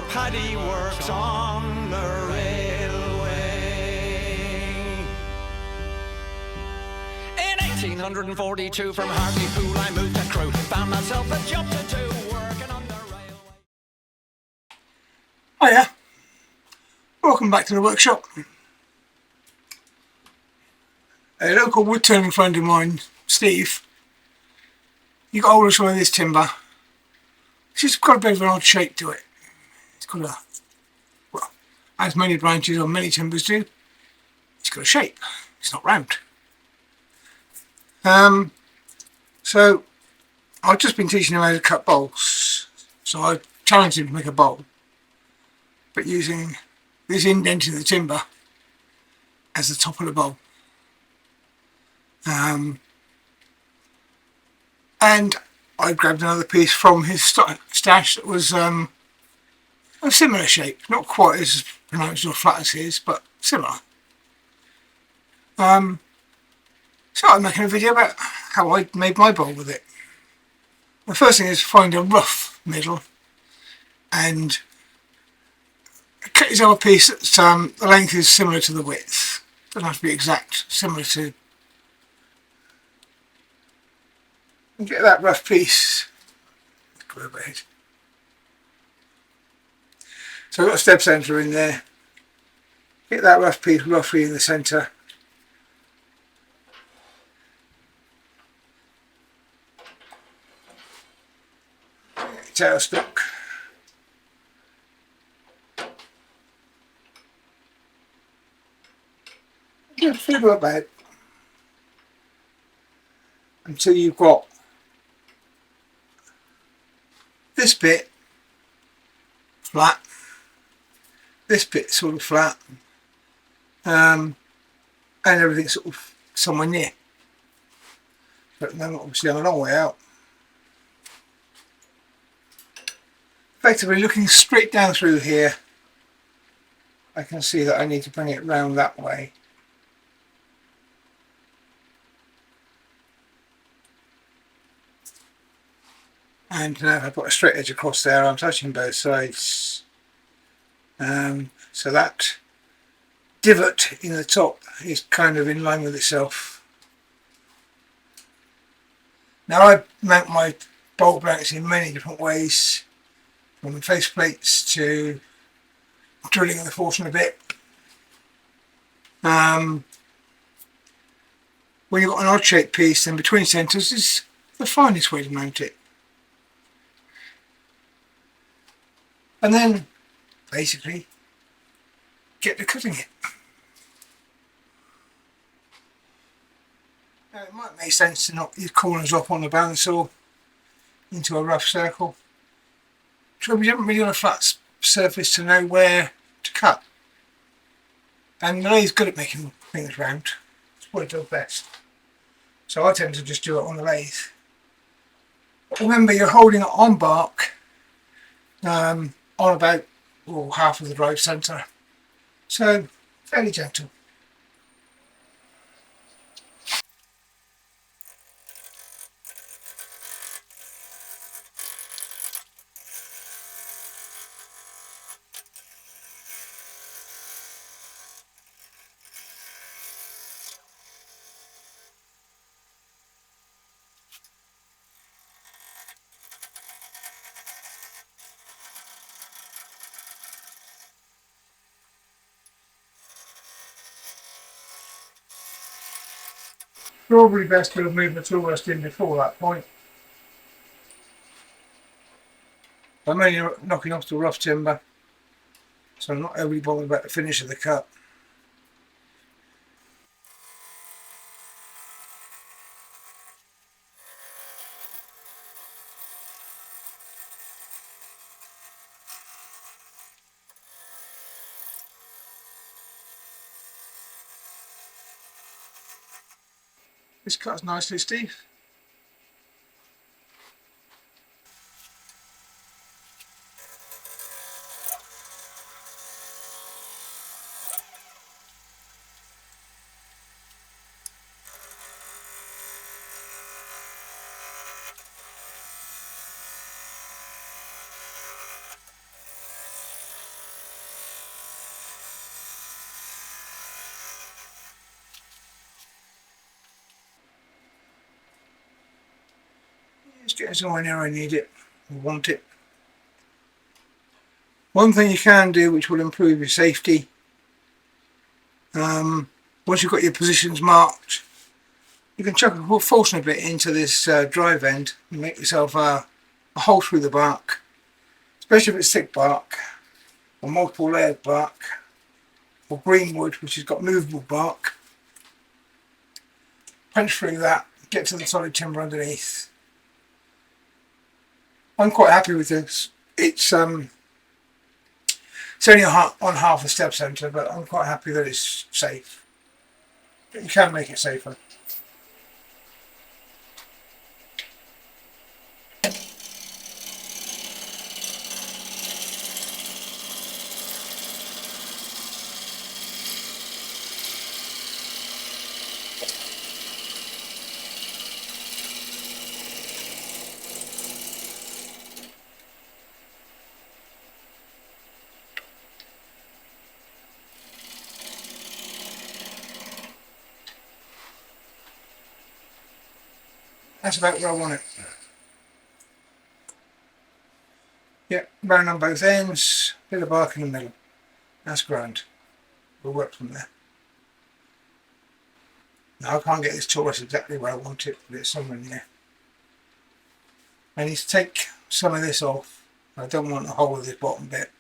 paddy works on the railway. In 1842 from Hartlepool I moved to Crewe, found myself a job to do, working on the railway. Hiya, welcome back to the workshop. A local wood turning friend of mine, Steve, he got hold of some of this timber. It's just got a bit of an odd shape to it. It's got a, well, as many branches on many timbers do, it's got a shape. It's not round. So I've just been teaching him how to cut bowls. So I challenged him to make a bowl, but using this indent in the timber as the top of the bowl. And I grabbed another piece from his stash that was a similar shape, not quite as pronounced or flat as his, but similar. So I'm making a video about how I made my bowl with it. The first thing is find a rough middle and cut yourself a piece that the length is similar to the width. Doesn't have to be exact, similar to. And get that rough piece. Go overhead. So I've got a step centre in there. Get that rough piece roughly in the centre. Tail stuck. Just fiddle about until you've got this bit flat, this bit sort of flat, and everything sort of somewhere near. But then obviously I'm a long way out. Effectively looking straight down through here, I can see that I need to bring it round that way. And now if I put a straight edge across there, I'm touching both sides. So that divot in the top is kind of in line with itself. Now I mount my bolt blanks in many different ways, from face plates to drilling the Hawthorn a bit. When you've got an odd shaped piece, then between centres is the finest way to mount it. And then basically get to cutting it. Now it might make sense to knock these corners off on the bandsaw into a rough circle. So we haven't really got a flat surface to know where to cut. And the lathe's good at making things round. It's what it does best. So I tend to just do it on the lathe. But remember, you're holding it on bark on about half of the drive centre. So fairly gentle. Probably best to have moved the tool rest in before that point. I'm only knocking off the rough timber, so I'm not overly bothered about the finish of the cut. This cuts nicely, Steve. Just get it somewhere near I need it or want it. One thing you can do which will improve your safety, once you've got your positions marked, you can chuck a Forstner bit into this drive end and make yourself a hole through the bark, especially if it's thick bark or multiple layered bark or greenwood which has got movable bark. Punch through that, get to the solid timber underneath. I'm quite happy with this. It's only on half a step centre, but I'm quite happy that it's safe. But you can make it safer. That's about where I want it. Yep, round on both ends, bit of bark in the middle. That's grand. We'll work from there. Now I can't get this torus exactly where I want it, but it's somewhere near. I need to take some of this off. I don't want the whole of this bottom bit.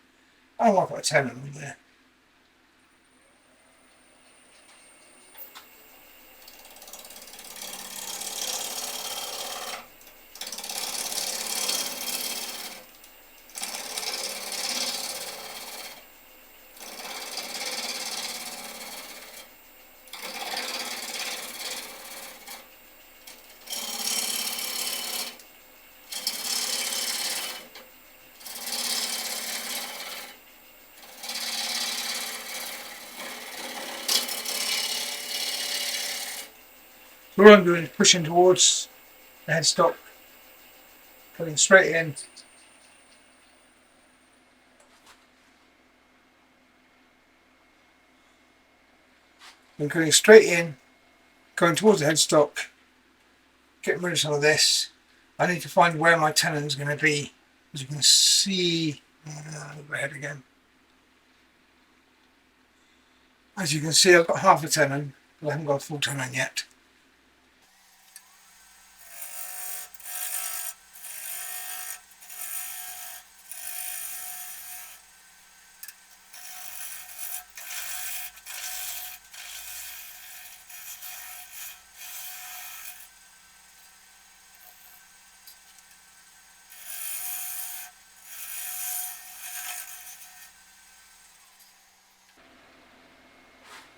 I don't want to put a tenon on there. So what I'm doing is pushing towards the headstock, cutting straight in. I'm cutting straight in, going towards the headstock, getting rid of some of this. I need to find where my tenon's going to be. As you can see, overhead again. As you can see, I've got half a tenon, but I haven't got a full tenon yet.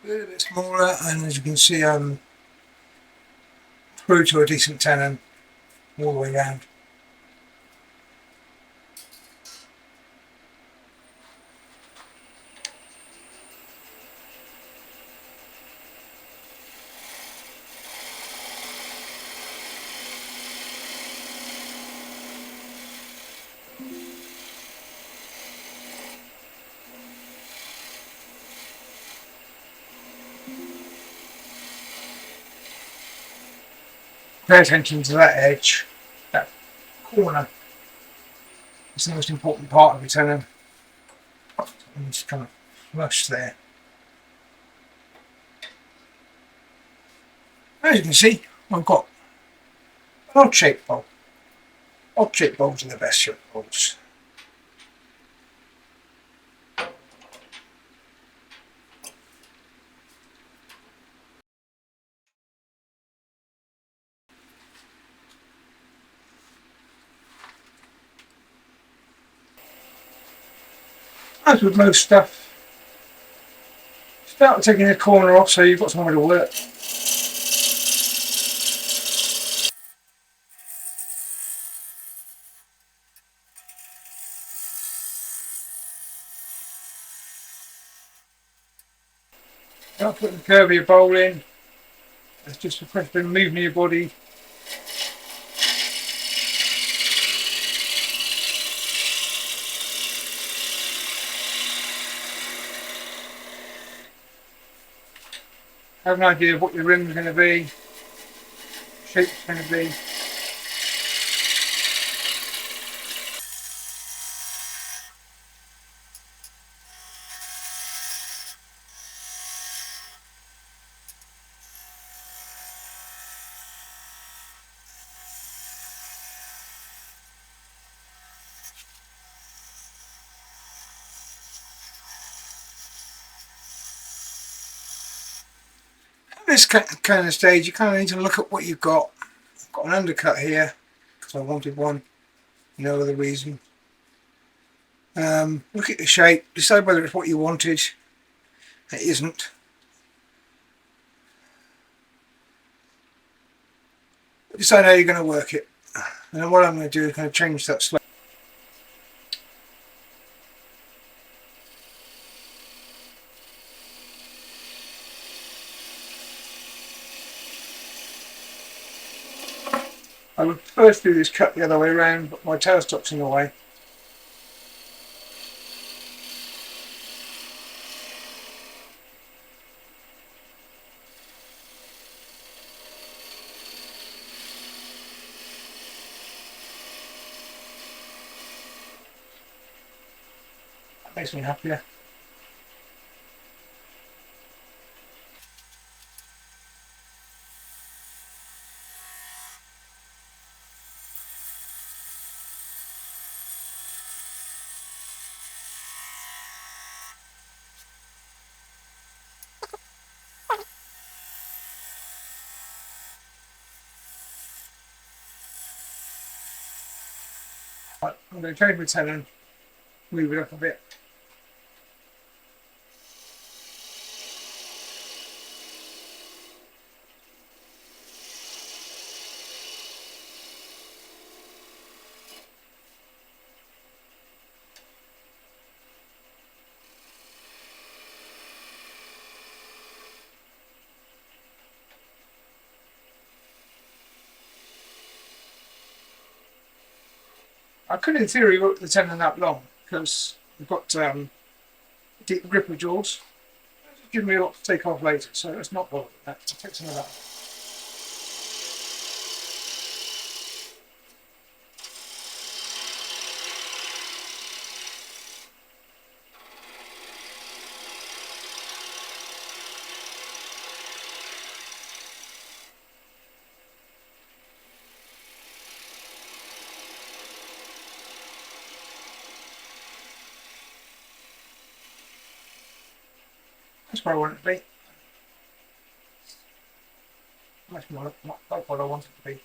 A little bit smaller, and as you can see, I'm through to a decent tenon all the way down. Pay attention to that edge, that corner. It's the most important part of your tenon. And just kind of flush there. As you can see, I've got an odd shaped bowl. Odd shaped bowls are the best shaped bowls. As with most stuff, start taking the corner off so you've got somewhere to work. Start putting the curve of your bowl in. It's just a question of moving your body. Have an idea of what your rim's going to be, shape's going to be. this kind of stage, you kind of need to look at what you've got. I've got an undercut here because I wanted one, no other reason. Look at the shape, decide whether it's what you wanted. It isn't. Decide how you're going to work it. And then what I'm going to do is going to change that slightly. I would first do this cut the other way around, but my tailstock's in the way. That makes me happier. Right, I'm going to change my tenon, move it up a bit. I could in theory work the tenon that long because I've got deep gripper jaws. It'll give me a lot to take off later, so let's not bother with that. I'll take some of that. That's where I want it to be. That's more like what I want it to be.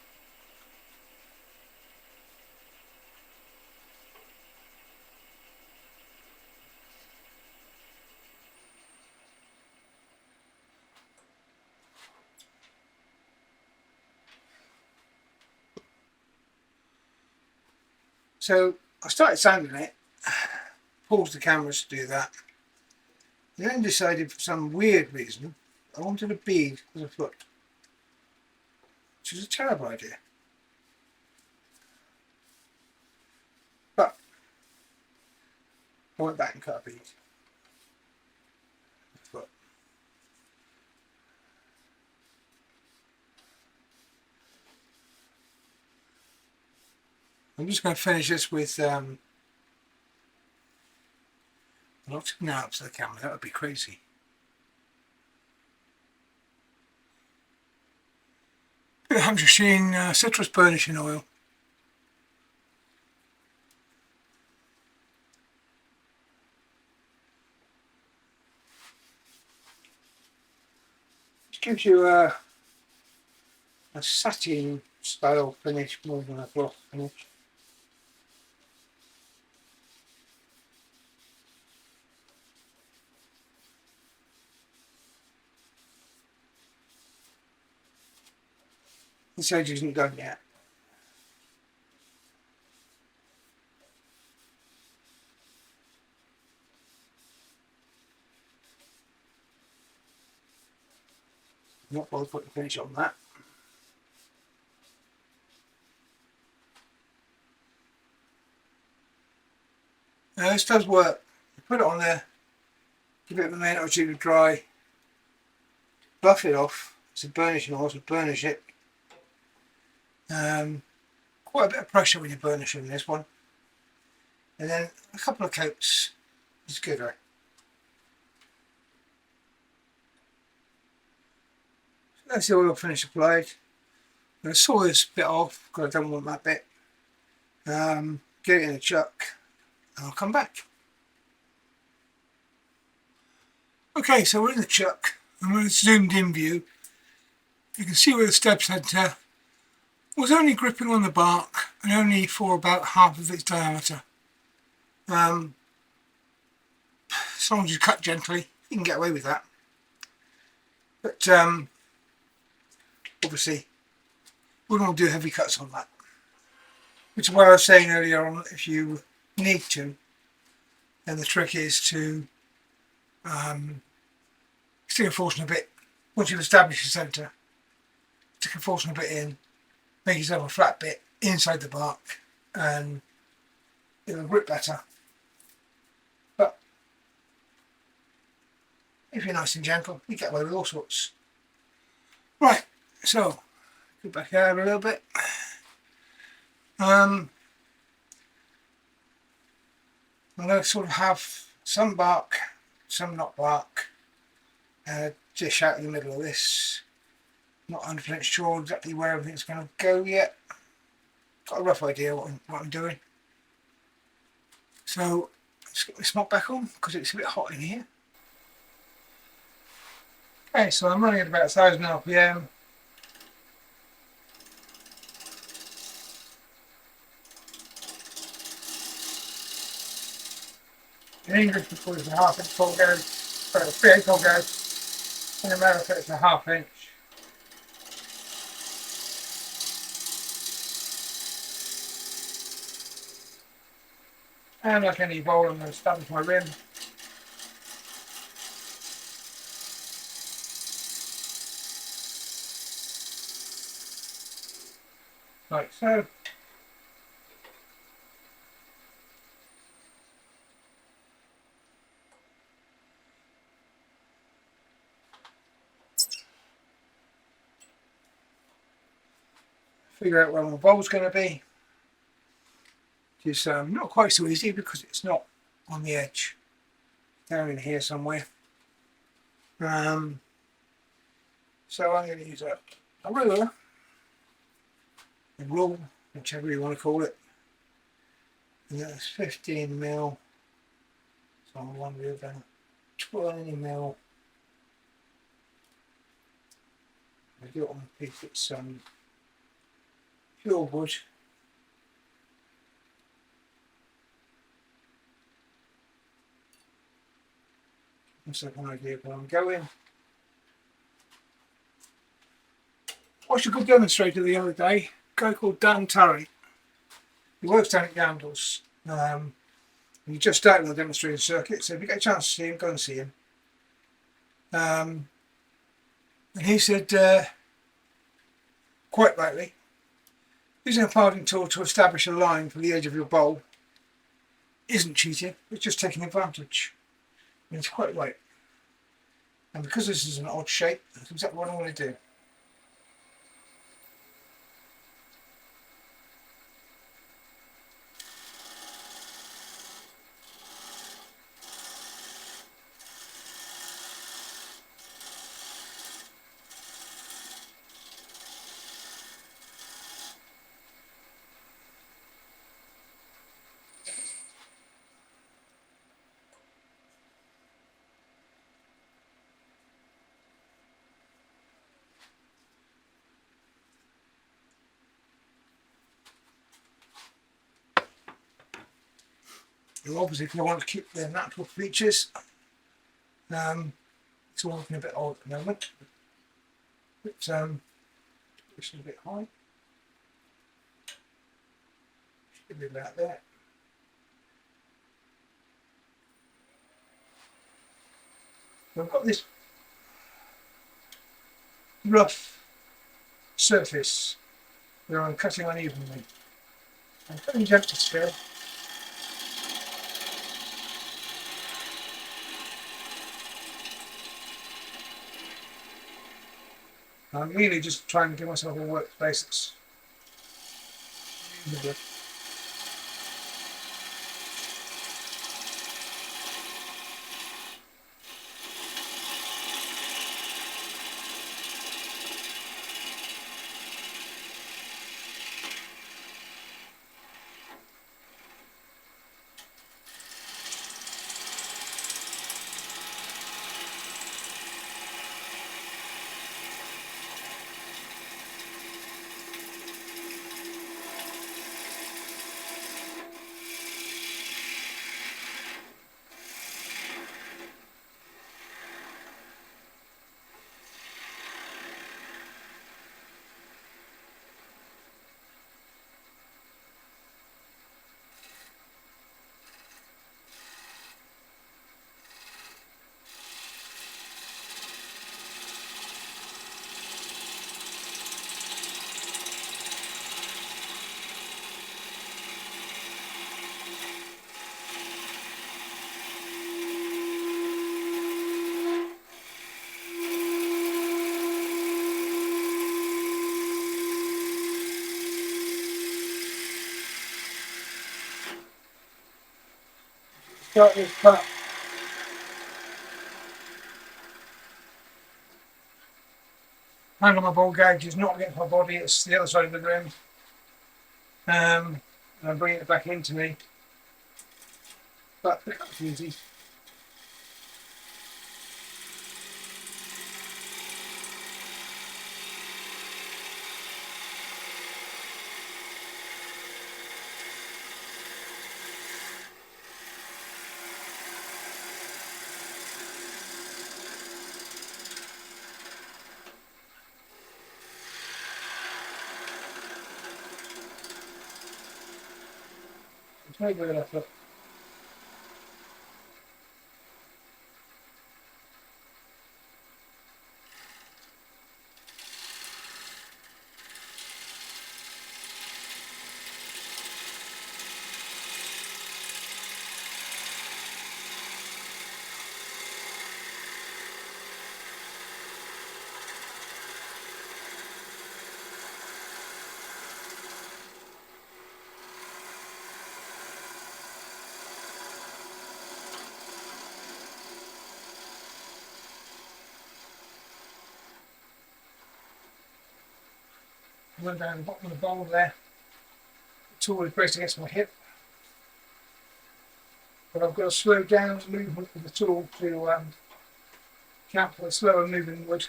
So I started sanding it, paused the cameras to do that, and then decided for some weird reason I wanted a bead as a foot, which is a terrible idea. But I went back and cut a bead. Foot. I'm just going to finish this with not now up to the camera, that would be crazy. Bit of Hampshire Sheen citrus burnishing oil. It gives you a satin style finish more than a gloss finish. This edge isn't done yet. I'm not bothered putting finish on that. Now this does work. You put it on there, give it a minute or two to dry, buff it off. It's a burnishing oil, so burnish it. Quite a bit of pressure when you're burnishing this one, and then a couple of coats is good, right? So that's the oil finish applied. I'm going to saw this bit off because I don't want that bit. Get it in a chuck and I'll come back. Okay, so we're in the chuck and we're in a zoomed in view. you can see where the stab centre was only gripping on the bark and only for about half of its diameter. As long as you cut gently, you can get away with that. But obviously, we don't do heavy cuts on that. Which is what I was saying earlier on, if you need to, then the trick is to stick a fortune a bit. Once you've established your centre, stick a fortune a bit in, make yourself a flat bit inside the bark, and it'll grip better. But if you're nice and gentle, you get away with all sorts. Right, so go back out a little bit. I'm going to sort of have some bark, some not bark, dish out in the middle of this. Not 100% sure exactly where everything's going to go yet. Got a rough idea what I'm doing. So let's get this mop back on because it's a bit hot in here. Okay, so I'm running at about 1000 RPM. In English, we call it a half-inch pull gauge, sorry, a 3/8 pull gauge. In America, it's a half-inch. And like any bowl, I'm going to establish my rim. Like so. Figure out where my bowl's going to be. It's not quite so easy because it's not on the edge. Down in here somewhere. So I'm going to use a ruler, a rule, whichever you want to call it. And that's 15mm. So I wonder about 20mm. I do it on a piece that's pure wood. That's like an idea of where I'm going. Watched a good demonstrator the other day, a guy called Dan Turry. He works down at Yandles. He just started the demonstrating circuit, so if you get a chance to see him, go and see him. And he said, quite rightly, using a parting tool to establish a line from the edge of your bowl isn't cheating, it's just taking advantage. And it's quite right. And because this is an odd shape, that's exactly what I'm going to do. Obviously, if you want to keep their natural features, it's all looking a bit odd at the moment. But it's a bit high. Should be about there. So I've got this rough surface where I'm cutting unevenly. I'm cutting gently still. I'm really just trying to give myself a workspace that's usable. start this cut. Hand on my ball gauge is not against my body, it's the other side of the rim. And I'm bringing it back into me. But the cut's easy. It's very good effort. I went down the bottom of the bowl there. The tool is braced against my hip. But I've got to slow down the movement of the tool to account for the slower moving wood.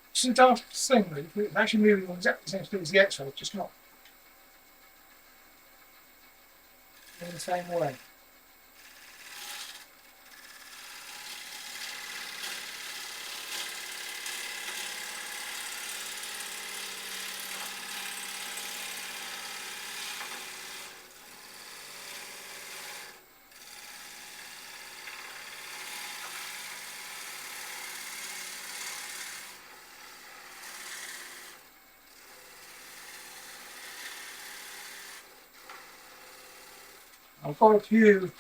It's a daft thing, really. It's actually moving on exactly the same speed as the X-ray, just not in the same way. I've got a few.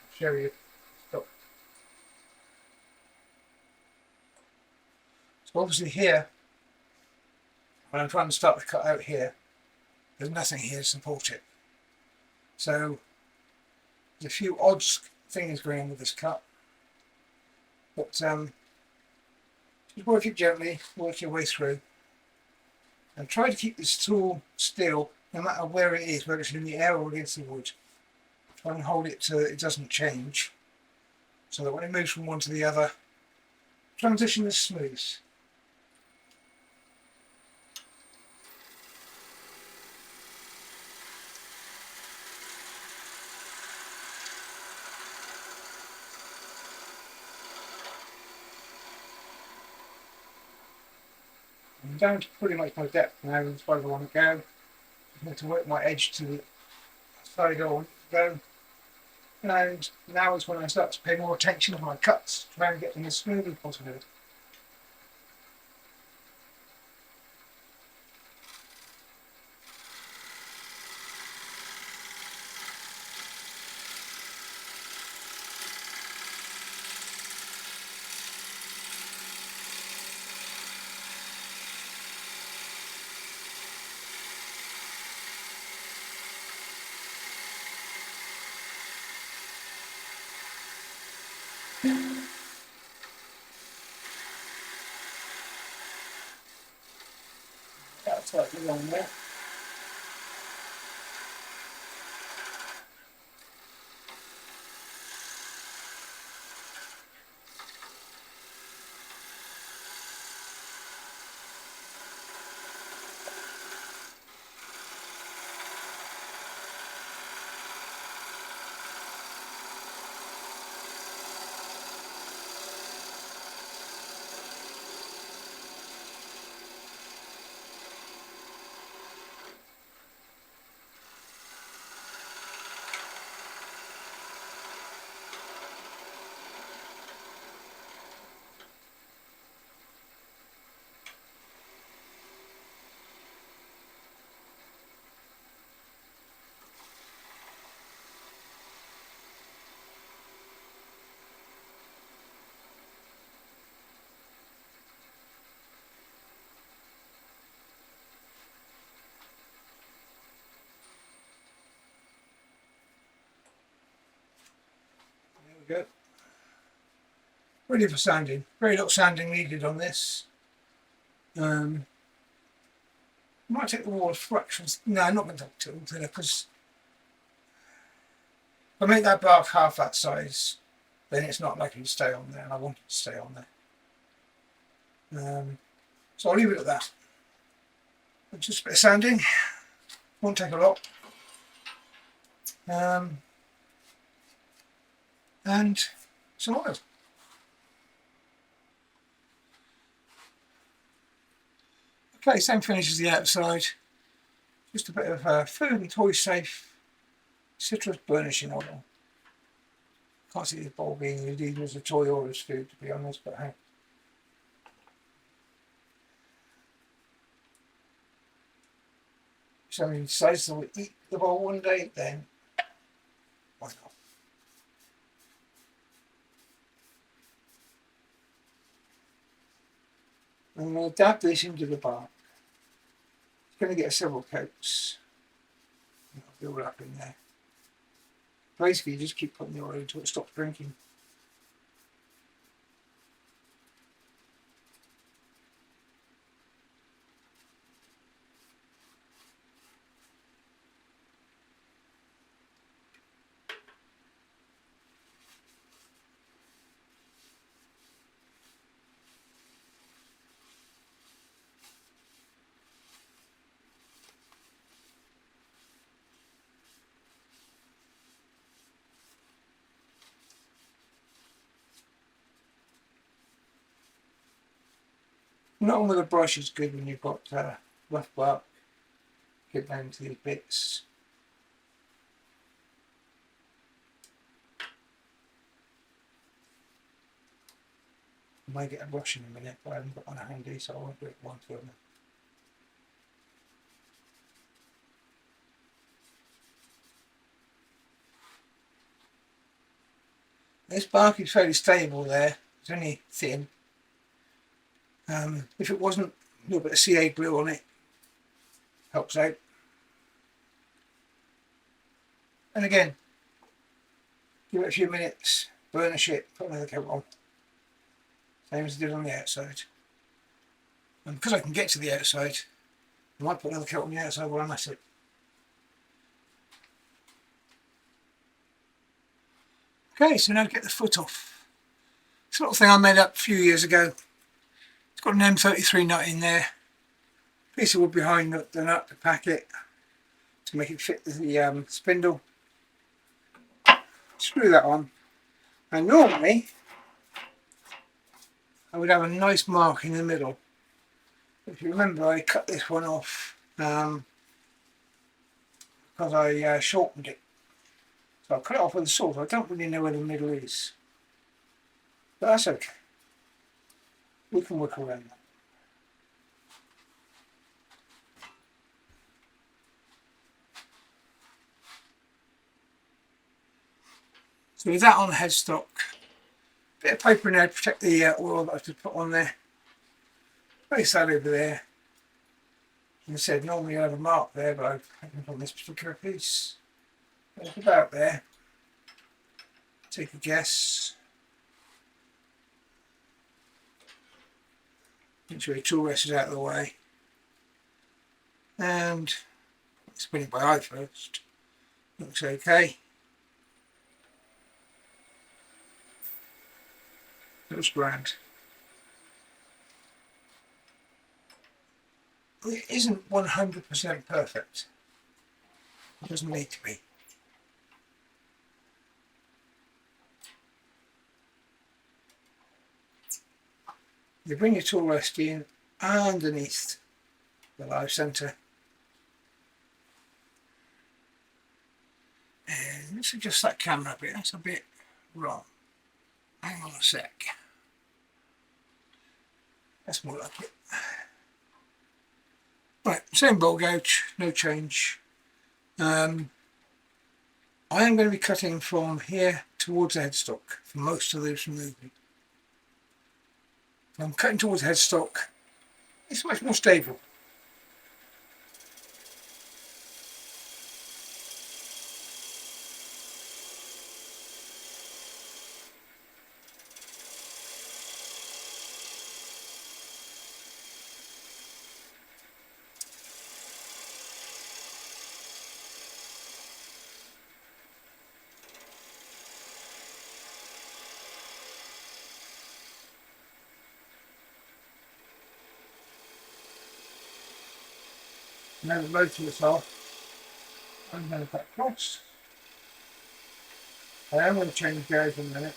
I'll show you. Stop. So obviously here, when I'm trying to start the cut out here, there's nothing here to support it. So there's a few odd things going on with this cut. But just work it gently, work your way through. And try to keep this tool still, no matter where it is, whether it's in the air or against the wood. Try and hold it so it doesn't change, so that when it moves from one to the other, transition is smooth. I'm down to pretty much my depth now as far as I want to go. I need to work my edge to the side I want to go. And now is when I start to pay more attention to my cuts, trying to get them as smooth as possible. That's slightly wrong there. we go. Ready for sanding. Very little sanding needed on this. Might take the wall fractions. No, I'm not going to take it all thinner because if I make that bark half that size, then it's not likely to stay on there, and I want it to stay on there. So I'll leave it at that. Just a bit of sanding. Won't take a lot. And some oil. Okay, same finish as the outside. Just a bit of food and toy safe citrus burnishing oil. Can't see this bowl being used either as a toy or as food, to be honest, but hey. If somebody decides to eat the bowl one day, then why not? And we'll dab this into the bark. It's going to get several coats. It'll build up in there. Basically, you just keep putting the oil until it stops drinking. Not with a brush is good when you've got rough bark. Get down to these bits. I might get a brush in a minute, but I haven't got one handy, so I won't do it one for a minute. This bark is fairly stable there. It's only thin. If it wasn't, a little bit of CA glue on it helps out. And again, give it a few minutes, burnish it, put another coat on. Same as I did on the outside. And because I can get to the outside, I might put another coat on the outside while I'm at it. Okay, so now to get the foot off. It's a little thing I made up a few years ago. It's got an M33 nut in there. Piece of wood behind the nut to pack it, to make it fit the spindle. Screw that on. And normally, I would have a nice mark in the middle. If you remember, I cut this one off because I shortened it. So I cut it off with a saw. I don't really know where the middle is. But that's okay. We can work around that. So with that on the headstock, bit of paper now to protect the oil that I've just put on there. Place that over there. As I said, normally I have a mark there, but I've taken it on this particular piece. It's about there. Take a guess. Make sure your tool rest is out of the way. And spin it by eye first. Looks okay. Looks grand. It isn't 100% perfect. It doesn't need to be. You bring your tool rest in underneath the live centre. And let's adjust that camera a bit, that's a bit wrong. Hang on a sec. That's more like it. Right, same bowl gouge, no change. I am going to be cutting from here towards the headstock for most of this movement. If I'm cutting towards the headstock, it's much more stable. Now the motor is off, I'm going to cut across. I am going to change gears in a minute.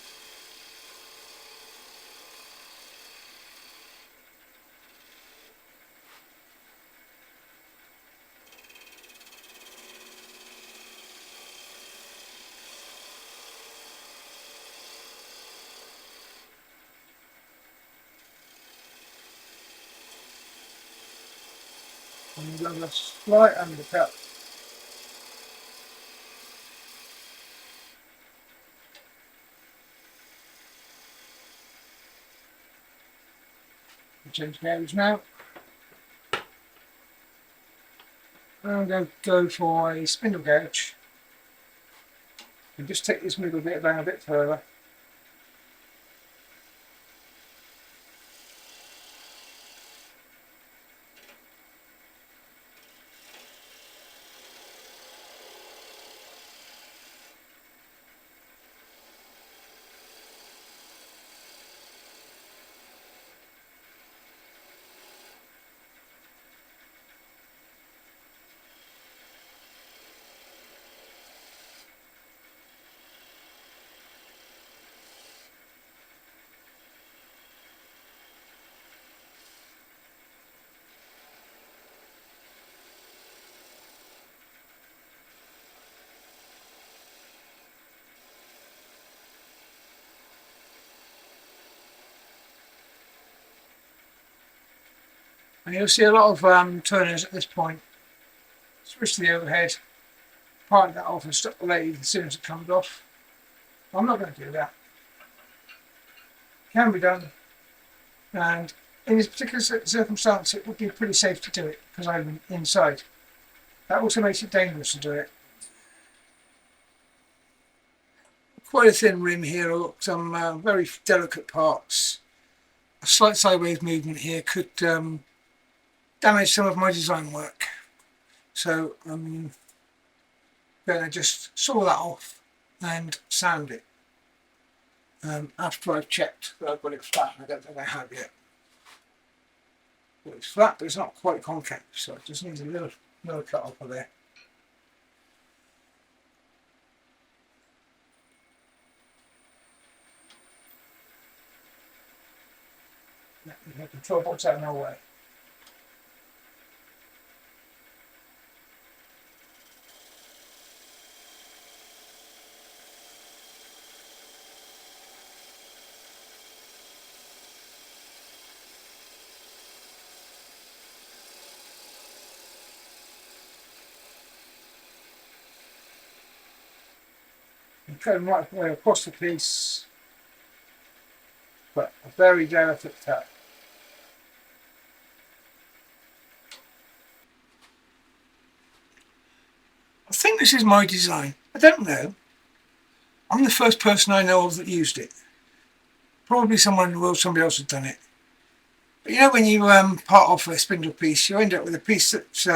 And we'll have a slight undercut. Change gears now. I'm going to go for a spindle gauge and just take this middle bit down a bit further. And you'll see a lot of turners at this point. Switch to the overhead, part that off and stop the lathe as soon as it comes off. I'm not going to do that. Can be done, and in this particular circumstance it would be pretty safe to do it because I'm inside. That also makes it dangerous to do it. Quite a thin rim here, some very delicate parts. A slight sideways movement here could damage some of my design work. So I'm going to just saw that off and sand it. After I've checked that I've got it flat, I don't think I have yet. Well, it's flat, but it's not quite concave, so it just needs a little cut off of there. The control box out of my way. And cut them right way across the piece, but a very delicate cut. I think this is my design. I don't know. I'm the first person I know of that used it. Probably somewhere in the world somebody else has done it. But you know, when you part off a spindle piece, you end up with a piece that's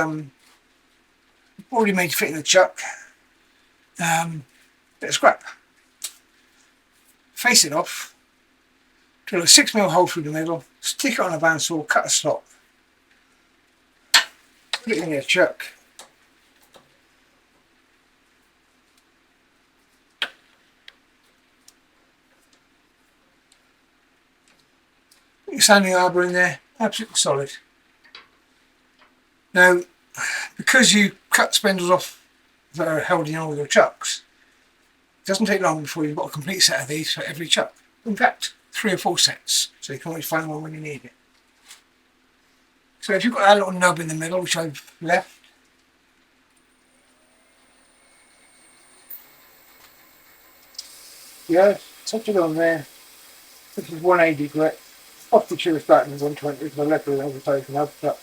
already made to fit in the chuck. Bit of scrap. Face it off, drill a 6mm hole through the middle, stick it on a bandsaw, cut a slot, put it in your chuck. Put your sanding arbor in there, absolutely solid. Now, because you cut spindles off that are held in all your chucks, it doesn't take long before you've got a complete set of these for every chuck. In fact, 3 or 4 sets, so you can always find one when you need it. So if you've got that little nub in the middle, which I've left, yeah, touch it on there. This is 180 grit. Off the true starting 120 with my left and oversized nub, but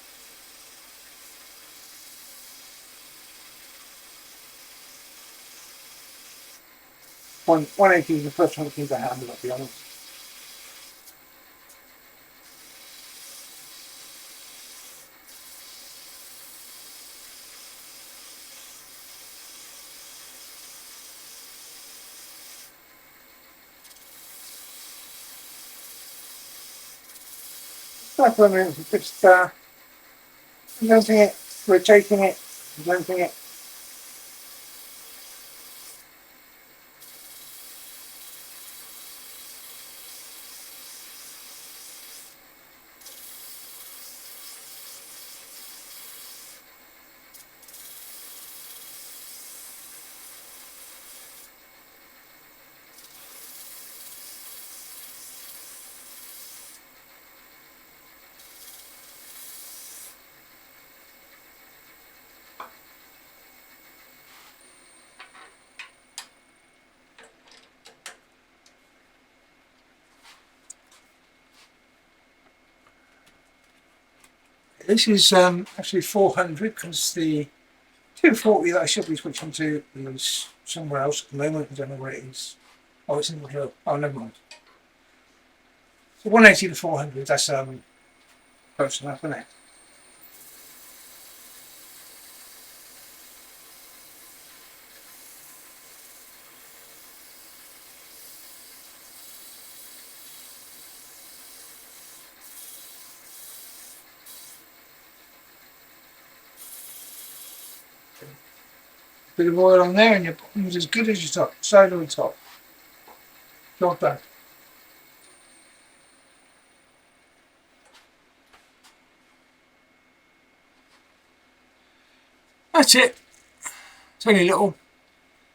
one 180 is the first one that seems to handle, I'll be honest. That's 1 minute, just announcing it. rotating it, jumping it. This is actually 400 because the 240 that I should be switching to is somewhere else at the moment. I don't know where it is. Oh, it's in the drill. Oh, never mind. So 180 to 400, that's close enough, isn't it? Bit of oil on there and your bottom's as good as your top, side or top. Job done. That's it. It's only a little,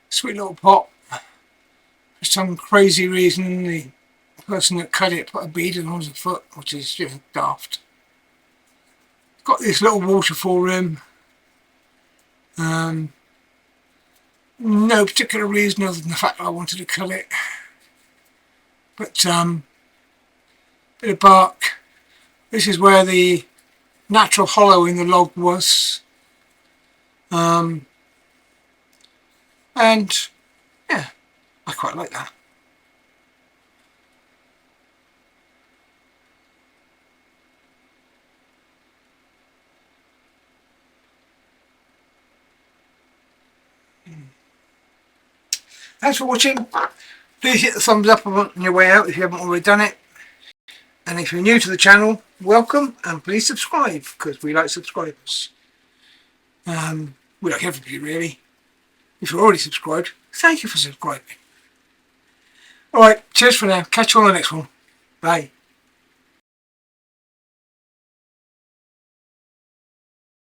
sweet little pot. For some crazy reason, the person that cut it put a bead on his foot, which is just daft. Got this little waterfall rim. No particular reason other than the fact that I wanted to cut it. But bit of bark. This is where the natural hollow in the log was. And yeah, I quite like that. Thanks for watching. Please hit the thumbs up on your way out if you haven't already done it. And if you're new to the channel, welcome, and please subscribe because we like subscribers. We like everybody really. If you're already subscribed, thank you for subscribing. Alright, cheers for now. Catch you on the next one. Bye.